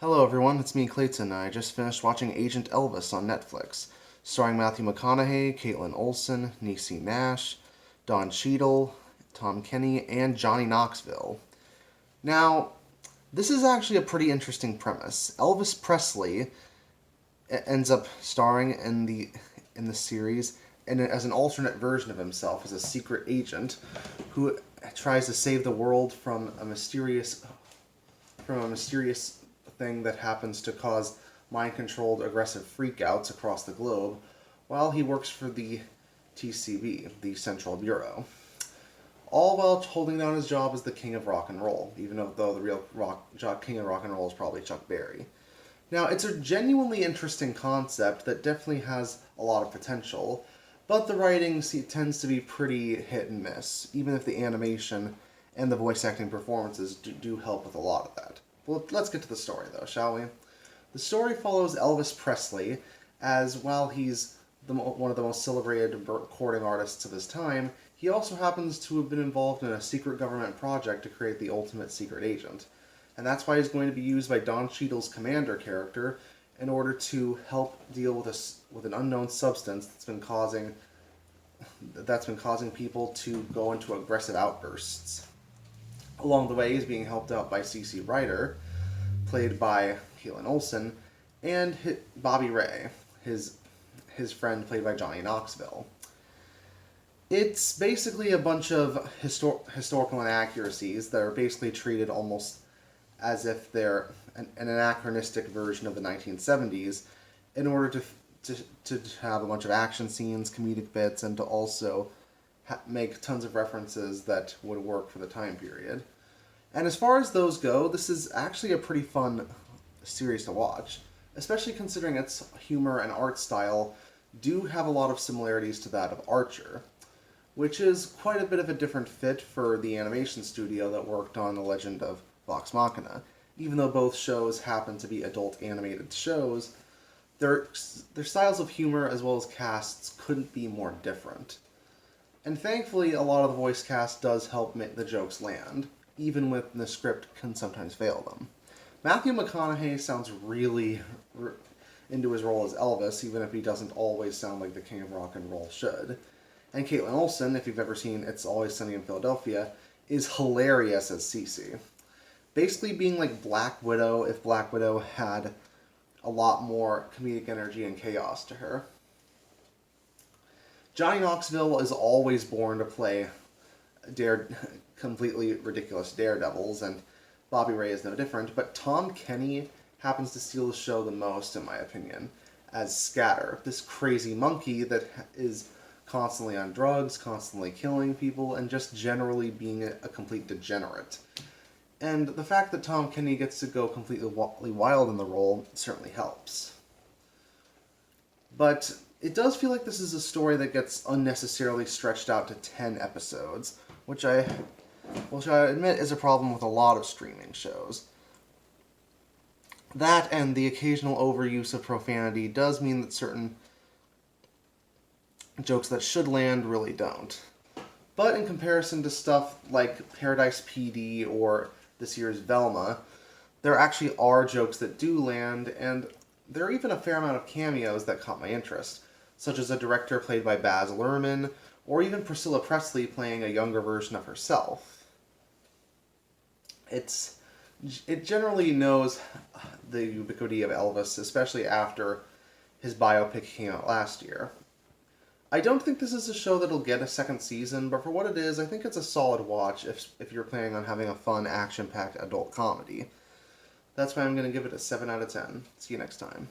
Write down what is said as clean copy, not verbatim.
Hello everyone, it's me Clayton. I just finished watching Agent Elvis on Netflix, starring Matthew McConaughey, Caitlin Olsen, Niecy Nash, Don Cheadle, Tom Kenny, and Johnny Knoxville. Now, this is actually a pretty interesting premise. Elvis Presley ends up starring in the series and as an alternate version of himself as a secret agent who tries to save the world from a mysterious thing that happens to cause mind-controlled aggressive freakouts across the globe while he works for the TCB, the Central Bureau. All while holding down his job as the King of Rock and Roll, even though the real King of Rock and Roll is probably Chuck Berry. Now, it's a genuinely interesting concept that definitely has a lot of potential, but the writing tends to be pretty hit and miss, even if the animation and the voice acting performances do help with a lot of that. Well, let's get to the story, though, shall we? The story follows Elvis Presley as, while he's one of the most celebrated recording artists of his time, he also happens to have been involved in a secret government project to create the ultimate secret agent. And that's why he's going to be used by Don Cheadle's commander character in order to help deal with an unknown substance that's been causing people to go into aggressive outbursts. Along the way, he's being helped out by C.C. Ryder, played by Caitlin Olsen, and Bobby Ray, his friend, played by Johnny Knoxville. It's basically a bunch of historical inaccuracies that are basically treated almost as if they're an anachronistic version of the 1970s in order to have a bunch of action scenes, comedic bits, and to also make tons of references that would work for the time period. And as far as those go, this is actually a pretty fun series to watch, especially considering its humor and art style do have a lot of similarities to that of Archer, which is quite a bit of a different fit for the animation studio that worked on The Legend of Vox Machina. Even though both shows happen to be adult animated shows, their styles of humor as well as casts couldn't be more different. And thankfully, a lot of the voice cast does help make the jokes land, even when the script can sometimes fail them. Matthew McConaughey sounds really into his role as Elvis, even if he doesn't always sound like the King of Rock and Roll should. And Caitlin Olsen, if you've ever seen It's Always Sunny in Philadelphia, is hilarious as Cece. Basically being like Black Widow if Black Widow had a lot more comedic energy and chaos to her. Johnny Knoxville is always born to play completely ridiculous daredevils, and Bobby Ray is no different, but Tom Kenny happens to steal the show the most, in my opinion, as Scatter, this crazy monkey that is constantly on drugs, constantly killing people, and just generally being a complete degenerate. And the fact that Tom Kenny gets to go completely wild in the role certainly helps. But it does feel like this is a story that gets unnecessarily stretched out to 10 episodes, which I admit is a problem with a lot of streaming shows. That and the occasional overuse of profanity does mean that certain jokes that should land really don't. But in comparison to stuff like Paradise PD or this year's Velma, there actually are jokes that do land, and there are even a fair amount of cameos that caught my interest, such as a director played by Baz Luhrmann, or even Priscilla Presley playing a younger version of herself. It generally knows the ubiquity of Elvis, especially after his biopic came out last year. I don't think this is a show that'll get a second season, but for what it is, I think it's a solid watch if you're planning on having a fun, action-packed adult comedy. That's why I'm going to give it a 7 out of 10. See you next time.